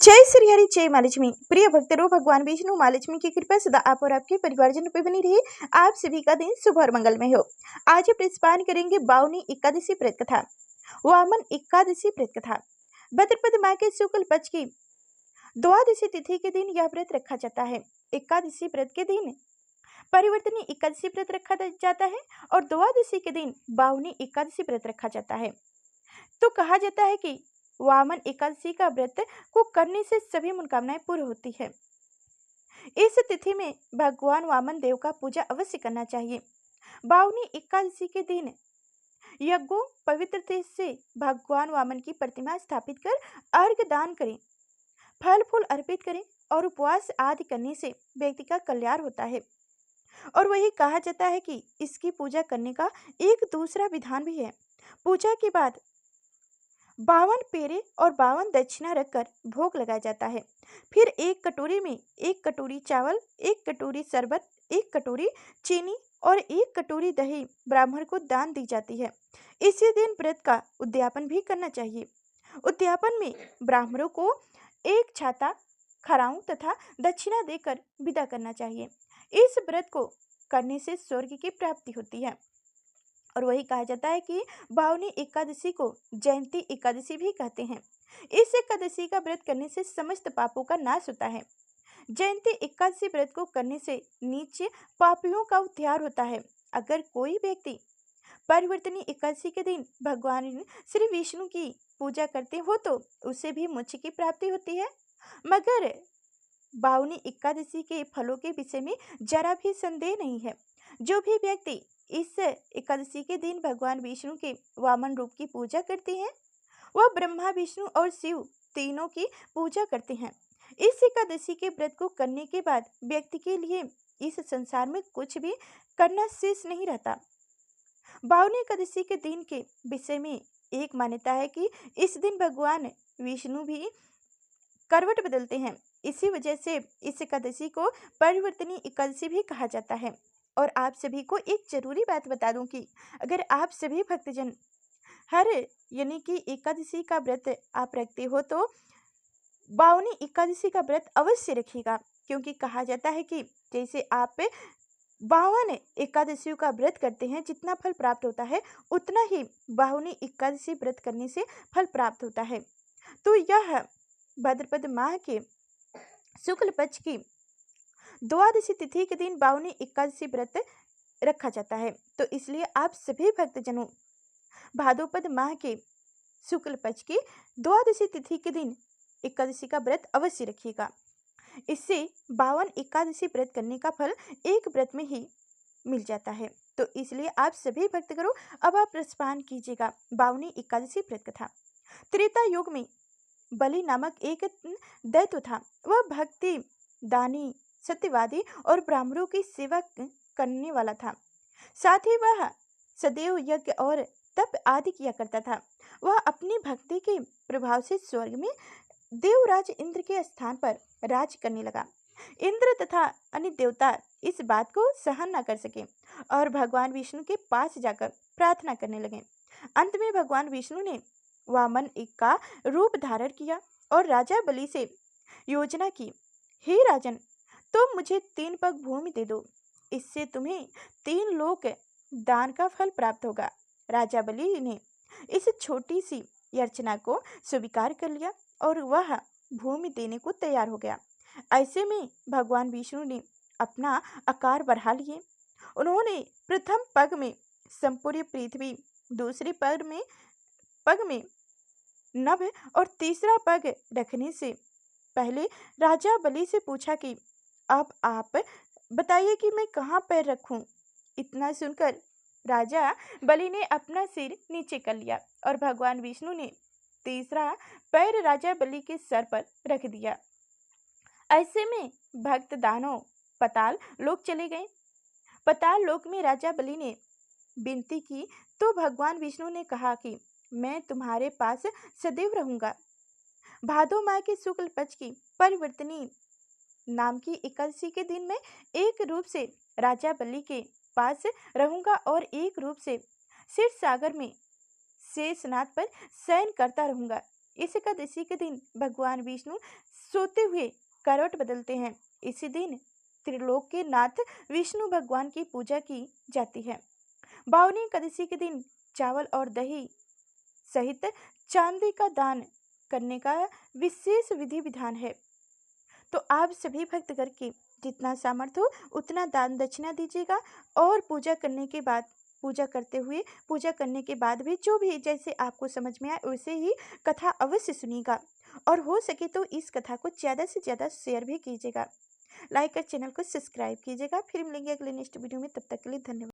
जय श्री हरि जय माँ लक्ष्मी। प्रिय भक्तों, भगवान विष्णु माँ लक्ष्मी की कृपा सदा आप और आपके परिवारजनों पर बनी रही। आप सभी का दिन शुभ और मंगलमय हो। आज प्रस्पान करेंगे बावनी एकादशी व्रत कथा, वामन एकादशी व्रत कथा। भाद्रपद माह के शुक्ल पक्ष की द्वादशी तिथि के दिन यह व्रत रखा जाता है। एकादशी व्रत के दिन परिवर्तनी एकादशी व्रत रखा जाता है और द्वादशी के दिन बावनी एकादशी व्रत रखा जाता है। तो कहा जाता है कि वामन एकादशी का व्रत को करने से सभी मनोकामनाएं पूर्ण होती है। इस तिथि में भगवान वामन देव का पूजा अवश्य करना चाहिए। बावनी एकादशी के दिन यज्ञों पवित्र तेज से भगवान वामन की प्रतिमा स्थापित कर अर्घ्य दान करें, फल फूल अर्पित करें और उपवास आदि करने से व्यक्ति का कल्याण होता है। और वही कहा जाता है कि इसकी पूजा करने का एक दूसरा विधान भी है। पूजा के बाद 52 पेरे और 52 दक्षिणा रखकर भोग लगाया जाता है। फिर एक कटोरी में 1 कटोरी चावल, 1 कटोरी शरबत, 1 कटोरी चीनी और 1 कटोरी दही ब्राह्मण को दान दी जाती है। इसी दिन व्रत का उद्यापन भी करना चाहिए। उद्यापन में ब्राह्मणों को 1 छाता खराऊ तथा दक्षिणा देकर विदा करना चाहिए। इस व्रत को करने से स्वर्ग की प्राप्ति होती है। और वही कहा जाता है कि बावनी एकादशी को जयंती एकादशी भी कहते हैं। इस एकादशी का व्रत करने से समस्त पापों का नाश होता है। जयंती एकादशी व्रत को करने से नीचे पापियों का उद्धार होता है। अगर कोई व्यक्ति परिवर्तनी एकादशी के दिन भगवान श्री विष्णु की पूजा करते हो तो उसे भी मोक्ष की प्राप्ति होती है। मगर बावनी एकादशी के फलों के विषय में जरा भी संदेह नहीं है। जो भी व्यक्ति इस एकादशी के दिन भगवान विष्णु के वामन रूप की पूजा करते हैं वह ब्रह्मा विष्णु और शिव तीनों की पूजा करते हैं। इस एकादशी के व्रत को करने के बाद व्यक्ति के लिए इस संसार में कुछ भी करना शेष नहीं रहता। बावनी एकादशी के दिन के विषय में एक मान्यता है कि इस दिन भगवान विष्णु भी करवट बदलते हैं। इसी वजह से इस एकादशी को परिवर्तनी एकादशी भी कहा जाता है। और आप सभी को एक जरूरी बात बता दूं कि अगर आप सभी भक्तजन हर यानी कि एकादशी का व्रत आप रखते हो तो बावनी एकादशी का व्रत अवश्य रखिएगा। क्योंकि कहा जाता है कि जैसे आप 52 एकादशियों का व्रत करते हैं जितना फल प्राप्त होता है उतना ही बावनी एकादशी व्रत करने से फल प्राप्त होता है। तो यह भाद्रपद माह के शुक्ल पक्ष की द्वादशी तिथि के दिन बावनी एकादशी व्रत रखा जाता है। तो इसलिए आप सभी भक्तजनों भाद्रपद माह के शुक्ल पक्ष की द्वादशी तिथि के दिन एकादशी का व्रत अवश्य रखिएगा। इससे 52 एकादशी व्रत करने का फल एक व्रत में ही मिल जाता है। तो इसलिए आप सभी भक्तगणों अब आप प्रस्पान कीजिएगा बावनी एकादशी व्रत कथा। त्रेता युग में बलि नामक एक दैत्य था। वह भक्ति दानी सत्यवादी और ब्राह्मणों की सेवा करने वाला था। साथ ही वह सदैव यज्ञ और तप आदि किया करता था। वह अपनी भक्ति के प्रभाव से स्वर्ग में देवराज इंद्र के स्थान पर राज करने लगा। इंद्र तथा अन्य देवता इस बात को सहन न कर सके और भगवान विष्णु के पास जाकर प्रार्थना करने लगे। अंत में भगवान विष्णु ने वामन एक का रूप धारण किया और राजा बलि से योजना की, हे राजन, तुम मुझे 3 पग भूमि दे दो, इससे तुम्हें 3 लोक दान का फल प्राप्त होगा। राजा बलि ने इस छोटी सी याचना को स्वीकार कर लिया और वह भूमि देने को तैयार हो गया। ऐसे में भगवान विष्णु ने अपना आकार बढ़ा लिए। उन्होंने प्रथम पग में संपूर्ण पृथ्वी, दूसरे पग में नभ और तीसरा पग रखने से पहले राजा बलि से पूछा कि अब आप बताइए कि मैं कहाँ पैर रखूं। इतना सुनकर राजा बलि ने अपना सिर नीचे कर लिया और भगवान विष्णु ने तीसरा पैर राजा बलि के सर पर रख दिया। ऐसे में भक्त दानव पताल लोक चले गए। पताल लोक में राजा बलि ने विनती की तो भगवान विष्णु ने कहा कि मैं तुम्हारे पास सदैव रहूंगा। भादो माह के शुक्ल पक्ष की परिवर्तनी नाम की एकादशी के दिन मैं एक रूप से राजा बलि के पास रहूंगा और एक रूप से क्षीर सागर में शेषनाग पर शयन करता रहूंगा। इस एकादशी के दिन भगवान विष्णु सोते हुए करवट बदलते हैं। इसी दिन त्रिलोक के नाथ विष्णु भगवान की पूजा की जाती है। बावनी एकादशी के दिन चावल और दही सहित चांदी का दान करने का विशेष विधि विधान है। तो आप सभी भक्तगण की जितना सामर्थ्य हो उतना दान दक्षिणा दीजिएगा और पूजा करने के बाद भी जो भी जैसे आपको समझ में आए वैसे ही कथा अवश्य सुनिएगा और हो सके तो इस कथा को ज़्यादा से ज़्यादा शेयर भी कीजिएगा। लाइक और चैनल को सब्सक्राइब कीजिएगा। फिर मिलेंगे अगले नेक्स्ट वीडियो में, तब तक के लिए धन्यवाद।